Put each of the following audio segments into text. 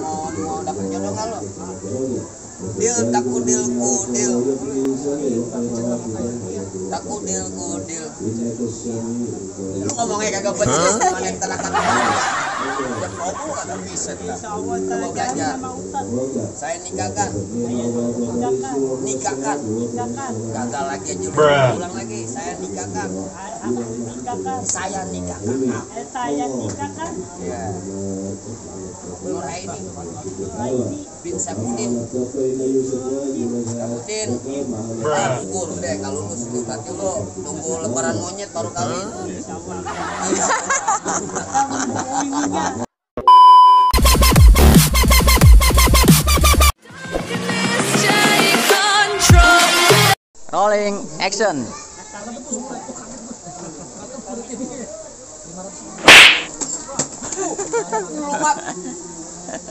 mau dapat jodoh nggak lo? Deal takudil kudil. Takudil kudil. Lu ngomongnya kagak bener, mana yang terakan ya kau kagak bisa dah. Coba belajar. Saya nikahkan. Nikahkan. Gagal lagi aja. Ulang lagi. Saya nikahkan. Saya nikahkan. Saya nikahkan. Ya. Nuraini bin Sapudin. Sapudin. Gugur deh kalau lu itu berarti lu tunggu lebaran monyet baru kawin. Rolling action. Lu mak,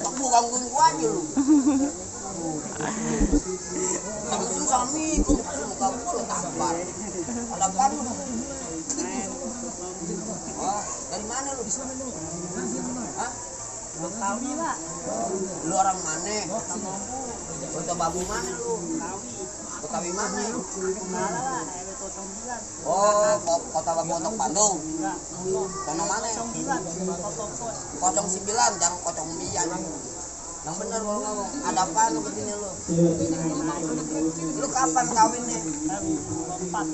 aku gangguin gua aja lu. Gangguin kami, muka gua lu tampar. Ada apaan lu? Wah, dari mana lu? Hah? Betawi lah. Lu orang mana? Kota Babu mana lu? Betawi mana? Mana lah, Oh, Kota Babu untuk Bandung. Sono mana? 09, jangan 09. Yang bener kalau ngomong, ada apaan lu begini lu? Lu kapan kawinnya? 24,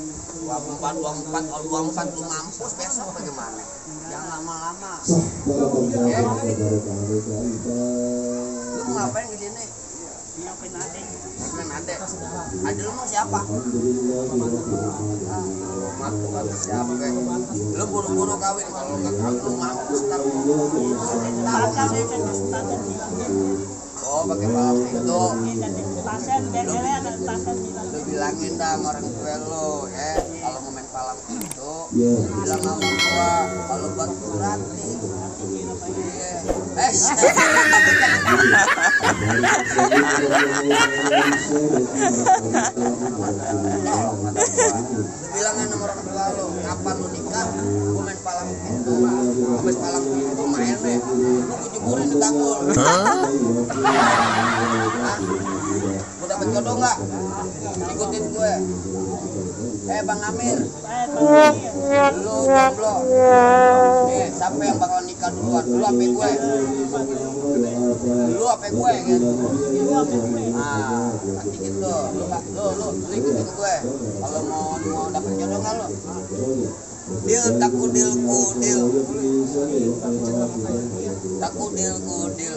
kalau 24 lu mampus besok bagaimana? Jangan lama-lama. Lu mau ngapain ke sini? Ngapain adek? Ngapain adek? Adek lu mau siapa? Matu kata siapa? Lu buru-buru kawin, kalau nggak kawin lu mampus ntar. Oh, pakai palang pintu. Lu bilangin dah sama orang tua lu, ya. Kalau mau main palang pintu, bilang sama gua. Kalau buat berarti. Bilangin sama orang tua lu, kapan lu nikah? Gua main palang pintu. Habis palang pintu main deh. Lu kujemurin di tanggul. Lu dapet jodoh nggak? Ikutin gue. Bang Amir, lu jomblo. Nih, siapa yang bakal nikah duluan? Lu apa gue? Lu apa gue gitu? Nah, nanti gitu. Lu ikutin gue. Kalau mau dapet jodoh nggak lu? Deal takudil kudil. Takudil kudil.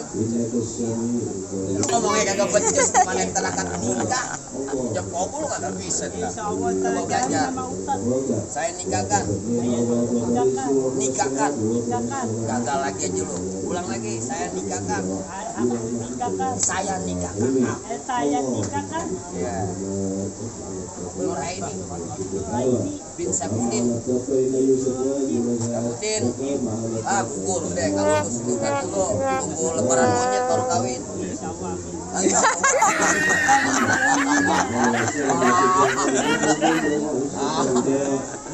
Lu ngomongnya kagak becus, mana yang terakan nikah? Jam kau lu kagak bisa dah. Coba belajar. Saya nikahkan. Nikahkan. Gagal lagi aja lu. Ulang lagi. Saya nikahkan. Saya nikahkan. Saya nikahkan. Ya. Nuraini bin Sapudin. Sapudin. Gugur deh kalau lu itu berarti lu tunggu lebaran monyet baru kawin.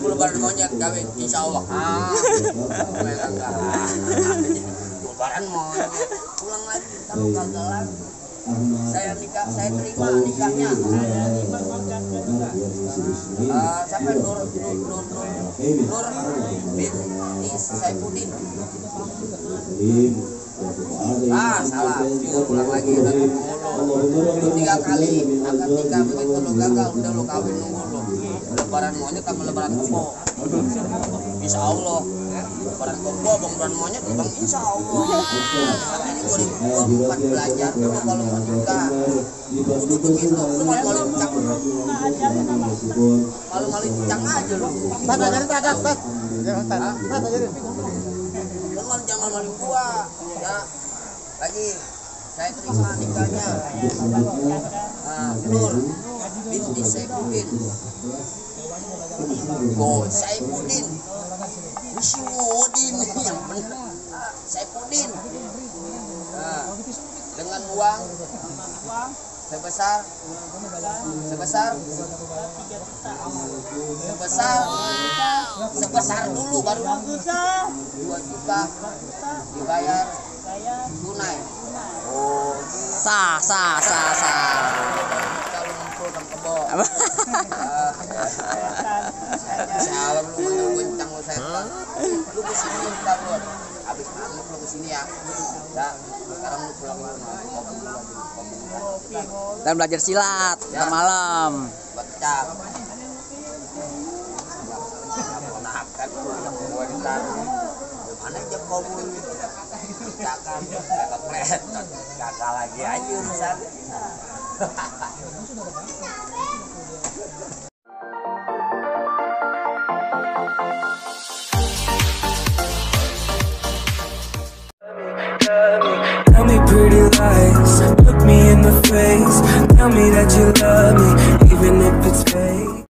Lebaran monyet kawin, insya Allah. Lebaran monyet, pulang lagi, kalau gagalan. Saya nikah, saya terima nikahnya. Siapa Nur bin Saifuddin. Salah, ulang lagi. Lu 3 kali akad nikah begitu lu gagal, udah lu kawin nunggu lu. Lebaran monyet sama lebaran kebo. Insya Allah. Lebaran kebo, lebaran monyet, bang insya Allah. Ini 2024 belajar tuh kalau mau nikah. Kudu begitu. Lu malu-malu cak. Malu-malu cak aja lu. Pat ajarin tak Pat. Pat ajarin. Lu jangan malu gua. Ya. Lagi saya terima nikahnya. Nur binti Saifuddin. Saifuddin. Wisnuddin yang benar. Saifuddin. Dengan uang sebesar dulu baru 2 juta dibayar tunai. Oh, Sah. Kalau ngumpul kan kebo. Salam lu menurut goncang lu setan. Lu kesini bentar lu. Habis masuk lu kesini ya. Ya, sekarang lu pulang dulu. Dan belajar silat Ya. malam. Becak. Nah, kan gua ditaruh. Mana jam kau bunyi? Cakan, kepleset. Gagal lagi aja urusan. Tell me pretty lies, look me in the face. Tell me that you love me, even if it's fake.